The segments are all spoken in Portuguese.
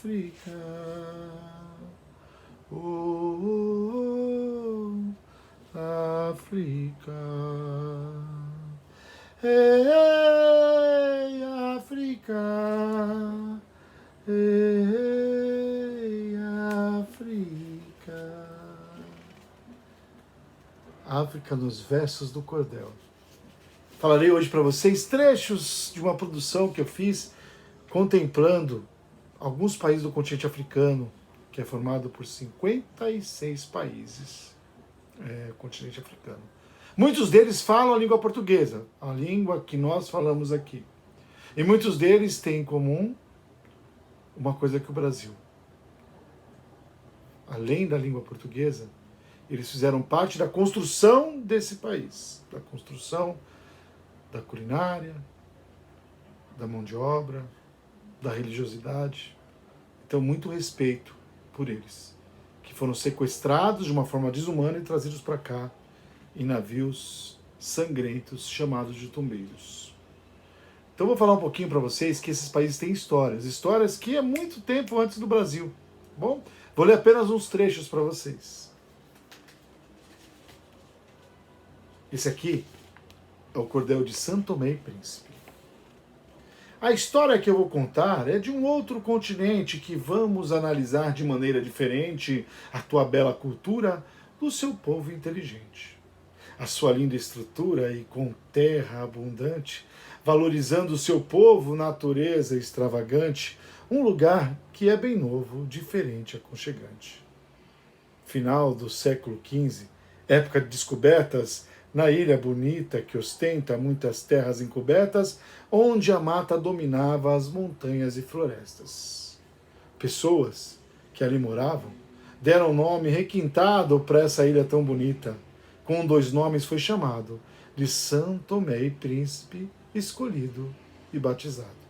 África. Oh, África. Ei, África. Ei, África. África nos versos do cordel. Falarei hoje para vocês trechos de uma produção que eu fiz contemplando alguns países do continente africano, que é formado por 56 países, o continente africano. Muitos deles falam a língua portuguesa, a língua que nós falamos aqui. E muitos deles têm em comum uma coisa que o Brasil. Além da língua portuguesa, eles fizeram parte da construção desse país, da construção da culinária, da mão de obra, da religiosidade. Então, muito respeito por eles, que foram sequestrados de uma forma desumana e trazidos para cá em navios sangrentos chamados de tumbeiros. Então, vou falar um pouquinho para vocês que esses países têm histórias que é muito tempo antes do Brasil. Bom, vou ler apenas uns trechos para vocês. Esse aqui é o cordel de São Tomé e Príncipe. A história que eu vou contar é de um outro continente que vamos analisar de maneira diferente a tua bela cultura do seu povo inteligente. A sua linda estrutura e com terra abundante, valorizando o seu povo, natureza extravagante, um lugar que é bem novo, diferente e aconchegante. Final do século XV, época de descobertas, na ilha bonita que ostenta muitas terras encobertas, onde a mata dominava as montanhas e florestas. Pessoas que ali moravam deram nome requintado para essa ilha tão bonita. Com 2 nomes foi chamado de São Tomé e Príncipe, escolhido e batizado.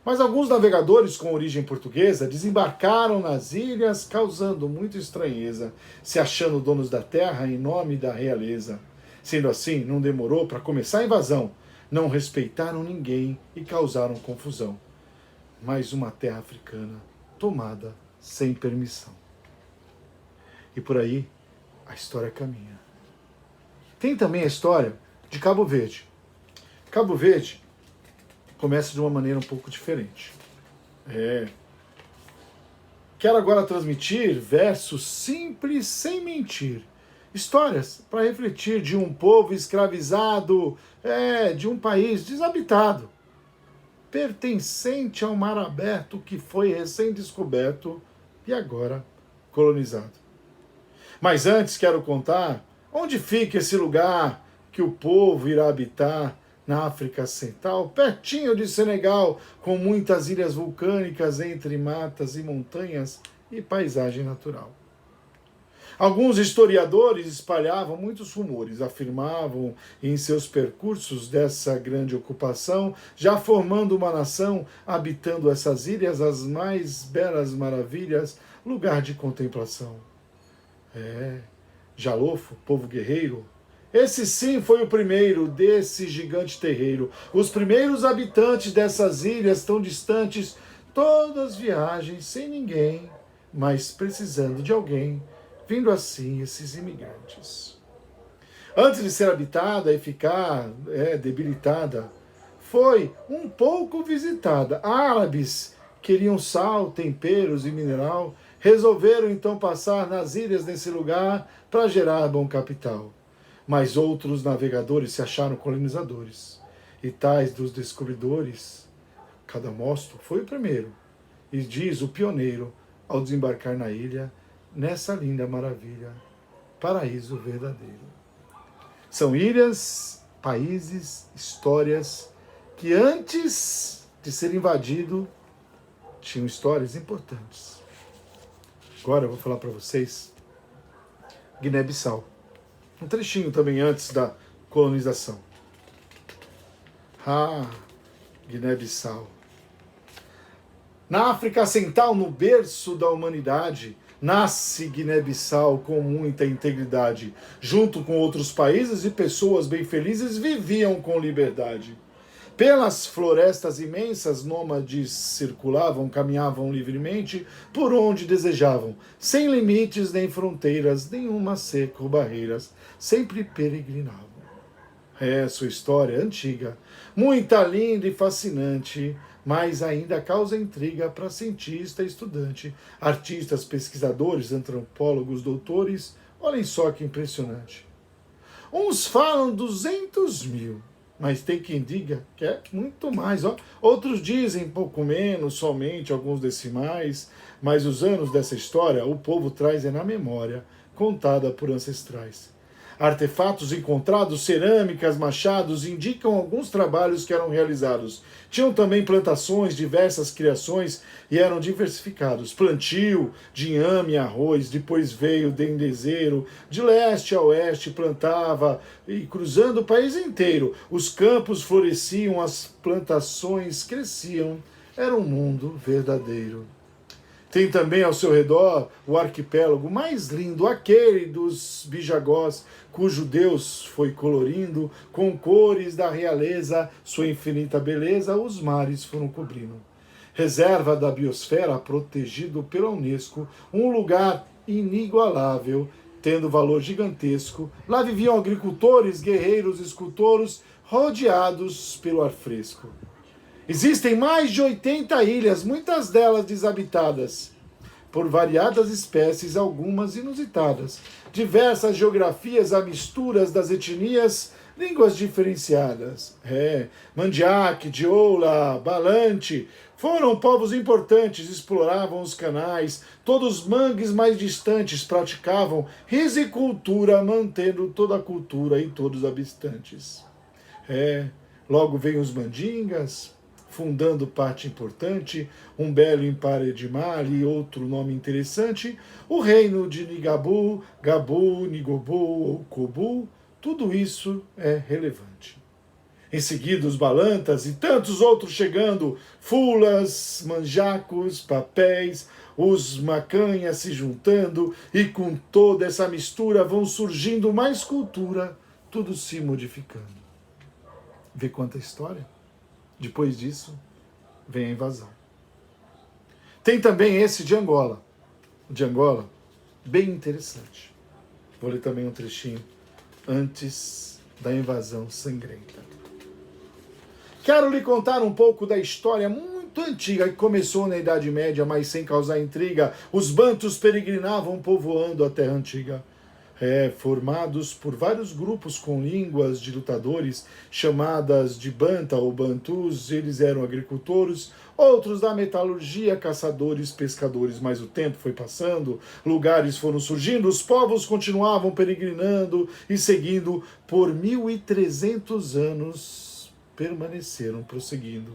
Mas alguns navegadores com origem portuguesa desembarcaram nas ilhas, causando muita estranheza, se achando donos da terra em nome da realeza. Sendo assim, não demorou para começar a invasão. Não respeitaram ninguém e causaram confusão. Mais uma terra africana tomada sem permissão. E por aí, a história caminha. Tem também a história de Cabo Verde. Cabo Verde começa de uma maneira um pouco diferente. Quero agora transmitir versos simples, sem mentir. Histórias para refletir de um povo escravizado, de um país desabitado, pertencente ao mar aberto que foi recém-descoberto e agora colonizado. Mas antes quero contar onde fica esse lugar que o povo irá habitar na África Central, pertinho de Senegal, com muitas ilhas vulcânicas entre matas e montanhas e paisagem natural. Alguns historiadores espalhavam muitos rumores, afirmavam em seus percursos dessa grande ocupação, já formando uma nação, habitando essas ilhas, as mais belas maravilhas, lugar de contemplação. Jalofo, povo guerreiro, esse sim foi o primeiro desse gigante terreiro. Os primeiros habitantes dessas ilhas tão distantes, todas viagens sem ninguém, mas precisando de alguém, vindo assim esses imigrantes. Antes de ser habitada e ficar debilitada, foi um pouco visitada. Árabes queriam sal, temperos e mineral, resolveram então passar nas ilhas nesse lugar para gerar bom capital. Mas outros navegadores se acharam colonizadores, e tais dos descobridores, Cadamosto foi o primeiro, e diz o pioneiro, ao desembarcar na ilha, nessa linda maravilha, paraíso verdadeiro. São ilhas, países, histórias, que antes de ser invadido, tinham histórias importantes. Agora eu vou falar para vocês Guiné-Bissau. Um trechinho também antes da colonização. Guiné-Bissau. Na África Central, no berço da humanidade, nasce Guiné-Bissau com muita integridade. Junto com outros países e pessoas bem felizes, viviam com liberdade. Pelas florestas imensas, nômades circulavam, caminhavam livremente por onde desejavam, sem limites nem fronteiras, nenhuma cerca ou barreiras, sempre peregrinavam. Sua história é antiga, muita linda e fascinante, mas ainda causa intriga para cientista e estudante, artistas, pesquisadores, antropólogos, doutores. Olhem só que impressionante. Uns falam 200 mil, mas tem quem diga que é muito mais. Ó. Outros dizem pouco menos, somente alguns decimais, mas os anos dessa história o povo traz na memória, contada por ancestrais. Artefatos encontrados, cerâmicas, machados, indicam alguns trabalhos que eram realizados. Tinham também plantações, diversas criações e eram diversificados. Plantio de inhame, arroz, depois veio dendezeiro, de leste a oeste plantava e cruzando o país inteiro. Os campos floresciam, as plantações cresciam. Era um mundo verdadeiro. Tem também ao seu redor o arquipélago mais lindo, aquele dos Bijagós, cujo Deus foi colorindo com cores da realeza, sua infinita beleza, os mares foram cobrindo. Reserva da biosfera, protegido pela Unesco, um lugar inigualável, tendo valor gigantesco. Lá viviam agricultores, guerreiros, escultores, rodeados pelo ar fresco. Existem mais de 80 ilhas, muitas delas desabitadas, por variadas espécies, algumas inusitadas. Diversas geografias, a misturas das etnias, línguas diferenciadas. Mandiaque, Dioula, Balante, foram povos importantes, exploravam os canais, todos os mangues mais distantes, praticavam rizicultura, mantendo toda a cultura e todos os habitantes. Logo vêm os mandingas, fundando parte importante, um belo impário de Mali, outro nome interessante, o reino de Nigabu, Gabu, Nigobu ou Kobu, tudo isso é relevante. Em seguida, os balantas e tantos outros chegando, fulas, manjacos, papéis, os macanhas se juntando, e com toda essa mistura vão surgindo mais cultura, tudo se modificando. Vê quanta história? Depois disso, vem a invasão. Tem também esse de Angola. O de Angola, bem interessante. Vou ler também um trechinho antes da invasão sangrenta. Quero lhe contar um pouco da história muito antiga que começou na Idade Média, mas sem causar intriga. Os bantus peregrinavam povoando a terra antiga. Formados por vários grupos com línguas de lutadores, chamadas de Banta ou Bantus. Eles eram agricultores, outros da metalurgia, caçadores, pescadores. Mas o tempo foi passando, lugares foram surgindo, os povos continuavam peregrinando e seguindo. Por 1.300 anos permaneceram prosseguindo.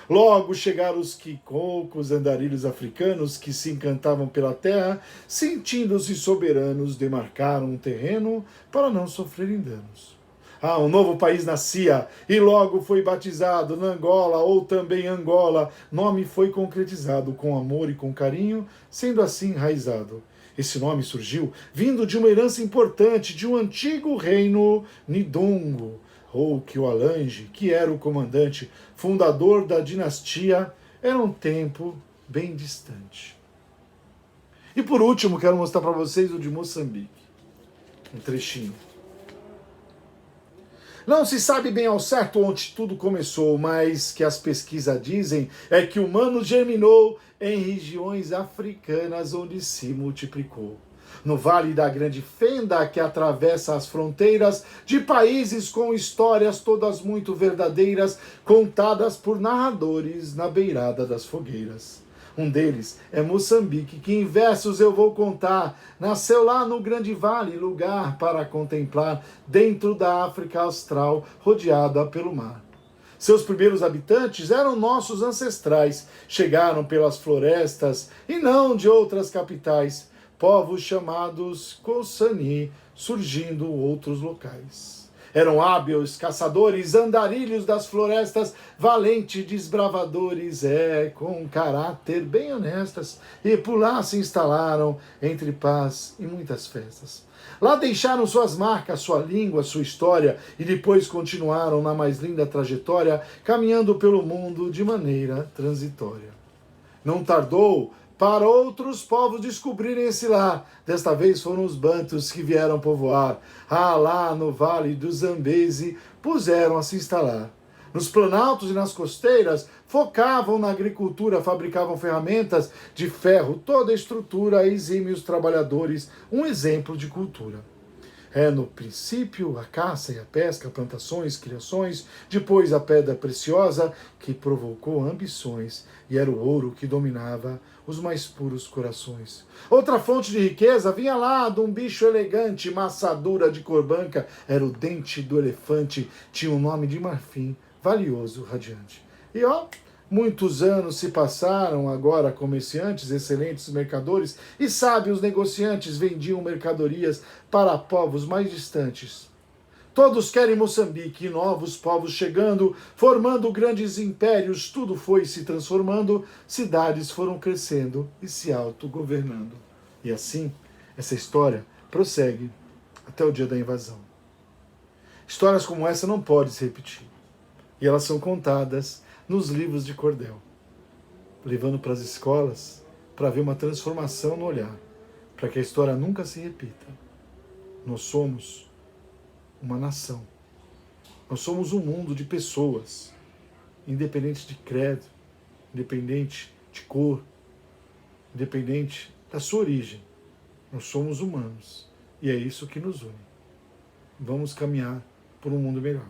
Logo chegaram os quicocos, andarilhos africanos que se encantavam pela terra, sentindo-se soberanos, demarcaram um terreno para não sofrerem danos. Um novo país nascia e logo foi batizado na Angola, ou também Angola. Nome foi concretizado com amor e com carinho, sendo assim enraizado. Esse nome surgiu vindo de uma herança importante de um antigo reino Nidongo, ou Kiolange, que era o comandante, fundador da dinastia. Era um tempo bem distante. E por último, quero mostrar para vocês o de Moçambique. Um trechinho. Não se sabe bem ao certo onde tudo começou, mas que as pesquisas dizem é que o humano germinou em regiões africanas onde se multiplicou. No Vale da Grande Fenda, que atravessa as fronteiras de países com histórias todas muito verdadeiras, contadas por narradores na beirada das fogueiras. Um deles é Moçambique, que em versos eu vou contar. Nasceu lá no Grande Vale, lugar para contemplar, dentro da África Austral, rodeada pelo mar. Seus primeiros habitantes eram nossos ancestrais, chegaram pelas florestas e não de outras capitais, povos chamados Kossani, surgindo outros locais. Eram hábeis caçadores, andarilhos das florestas, valentes desbravadores, com caráter bem honestas, e por lá se instalaram entre paz e muitas festas. Lá deixaram suas marcas, sua língua, sua história, e depois continuaram na mais linda trajetória, caminhando pelo mundo de maneira transitória. Não tardou para outros povos descobrirem esse lar. Desta vez foram os bantus que vieram povoar. Lá no vale do Zambeze puseram a se instalar. Nos planaltos e nas costeiras focavam na agricultura, fabricavam ferramentas de ferro, toda a estrutura, exímios trabalhadores, um exemplo de cultura. No princípio, a caça e a pesca, plantações, criações, depois a pedra preciosa que provocou ambições, e era o ouro que dominava os mais puros corações. Outra fonte de riqueza vinha lá de um bicho elegante, maçadura de cor branca, era o dente do elefante, tinha um nome de marfim, valioso, radiante. E muitos anos se passaram, agora comerciantes, excelentes mercadores e sábios negociantes vendiam mercadorias para povos mais distantes. Todos querem Moçambique, novos povos chegando, formando grandes impérios, tudo foi se transformando, cidades foram crescendo e se autogovernando. E assim, essa história prossegue até o dia da invasão. Histórias como essa não podem se repetir. E elas são contadas nos livros de cordel, levando para as escolas para ver uma transformação no olhar, para que a história nunca se repita. Nós somos uma nação. Nós somos um mundo de pessoas, independente de credo, independente de cor, independente da sua origem. Nós somos humanos e é isso que nos une. Vamos caminhar por um mundo melhor.